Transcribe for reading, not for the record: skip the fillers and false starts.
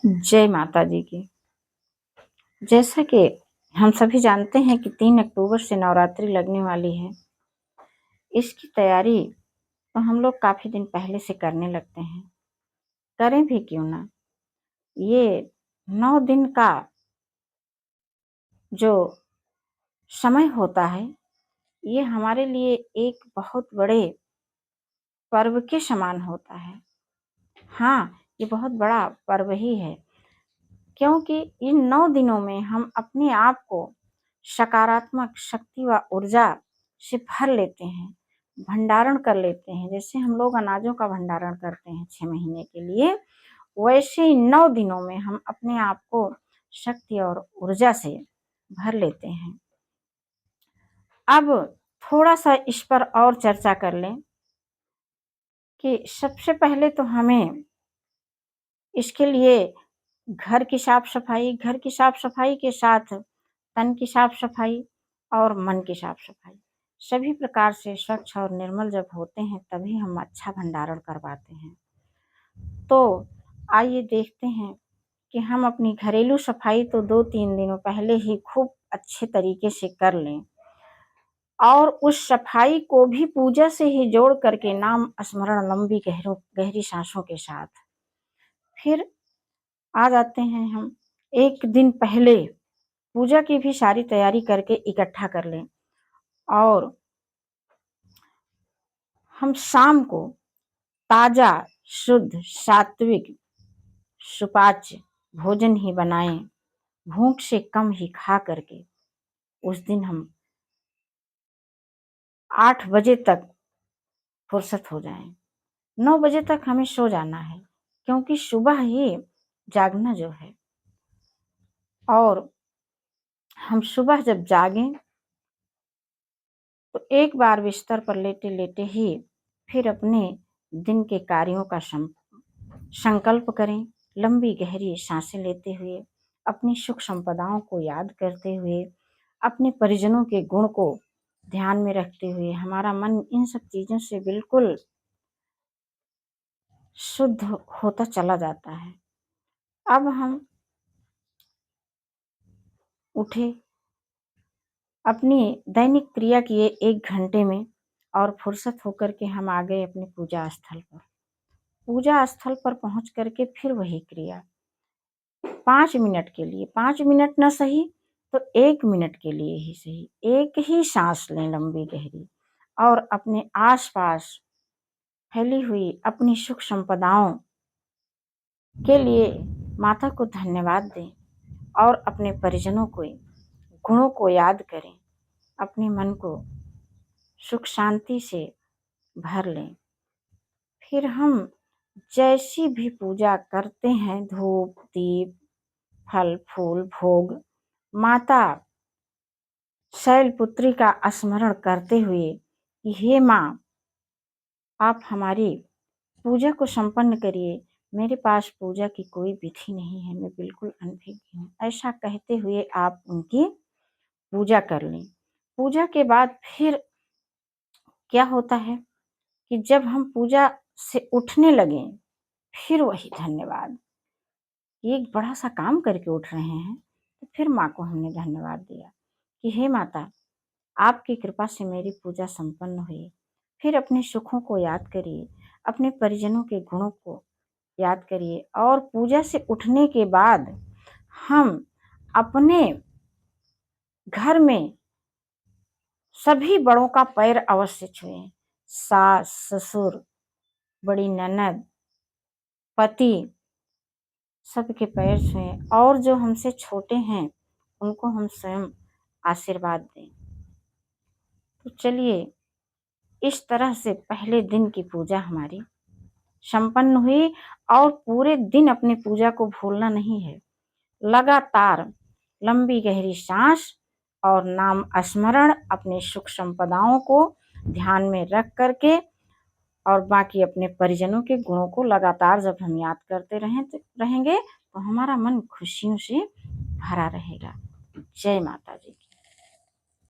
जय माता दी की। जैसा कि हम सभी जानते हैं कि 3 अक्टूबर से नवरात्रि लगने वाली है। इसकी तैयारी तो हम लोग काफ़ी दिन पहले से करने लगते हैं। करें भी क्यों ना? ये 9 दिन का जो समय होता है, ये हमारे लिए एक बहुत बड़े पर्व के समान होता है। हाँ, ये बहुत बड़ा पर्व ही है, क्योंकि इन 9 दिनों में हम अपने आप को सकारात्मक शक्ति व ऊर्जा से भर लेते हैं, भंडारण कर लेते हैं। जैसे हम लोग अनाजों का भंडारण करते हैं 6 महीने के लिए, वैसे ही 9 दिनों में हम अपने आप को शक्ति और ऊर्जा से भर लेते हैं। अब थोड़ा-सा इस पर और चर्चा कर लें कि सबसे पहले तो हमें इसके लिए घर की साफ-सफाई के साथ तन की साफ-सफाई और मन की साफ-सफाई, सभी प्रकार से स्वच्छ और निर्मल जब होते हैं, तभी हम अच्छा भंडारण कर पाते हैं। तो आइए देखते हैं कि हम अपनी घरेलू सफाई तो 2-3 दिनों पहले ही खूब अच्छे तरीके से कर लें और उस सफाई को भी पूजा से ही जोड़ करके नाम स्मरण लंबी गहरी सांसों के साथ। फिर आ जाते हैं हम 1 दिन पहले पूजा की भी सारी तैयारी करके इकट्ठा कर लें और हम शाम को ताजा, शुद्ध, सात्विक, सुपाच्य भोजन ही बनाएं। भूख से कम ही खा करके उस दिन हम 8 बजे तक फुर्सत हो जाएं। 9 बजे तक हमें सो जाना है, क्योंकि सुबह ही जागना जो है। और हम सुबह जब जागें तो एक बार बिस्तर पर लेटे-लेटे ही फिर अपने दिन के कार्यों का संकल्प करें। लंबी गहरी सांसें लेते हुए, अपनी सुख संपदाओं को याद करते हुए, अपने परिजनों के गुण को ध्यान में रखते हुए, हमारा मन इन सब चीज़ों से बिल्कुल शुद्ध होता चला जाता है। अब हम उठे, अपनी दैनिक क्रिया किए 1 घंटे में और फुर्सत होकर के हम आ गए अपने पूजा स्थल पर। पूजा स्थल पर पहुँच कर के फिर वही क्रिया 5 मिनट के लिए, 5 मिनट न सही तो 1 मिनट के लिए ही सही, एक ही सांस लें लंबी गहरी और अपने आस-पास फैली हुई अपनी सुख संपदाओं के लिए माता को धन्यवाद दें और अपने परिजनों को गुणों को याद करें। अपने मन को सुख शांति से भर लें। फिर हम जैसी भी पूजा करते हैं, धूप, दीप, फल, फूल, भोग, माता शैलपुत्री का स्मरण करते हुए कि हे माँ, आप हमारी पूजा को संपन्न करिए। मेरे पास पूजा की कोई विधि नहीं है, मैं बिल्कुल अनभिज्ञ हूँ। ऐसा कहते हुए आप उनकी पूजा कर लें। पूजा के बाद फिर क्या होता है कि जब हम पूजा से उठने लगें, फिर वही धन्यवाद। एक बड़ा-सा काम करके उठ रहे हैं, तो फिर माँ को हमने धन्यवाद दिया कि हे माता, आपकी कृपा से मेरी पूजा संपन्न हुई। फिर अपने सुखों को याद करिए, अपने परिजनों के गुणों को याद करिए और पूजा से उठने के बाद हम अपने घर में सभी बड़ों का पैर अवश्य छुएँ। सास, ससुर, बड़ी ननद, पति सबके पैर छुएँ और जो हमसे छोटे हैं, उनको हम स्वयं आशीर्वाद दें। तो चलिए, इस तरह से पहले दिन की पूजा हमारी संपन्न हुई और पूरे दिन अपनी पूजा को भूलना नहीं है। लगातार लंबी गहरी सांस और नाम स्मरण, अपने सुख संपदाओं को ध्यान में रख करके और बाकी अपने परिजनों के गुणों को लगातार जब हम याद करते रहेंगे तो हमारा मन खुशियों से भरा रहेगा। जय माता जी की।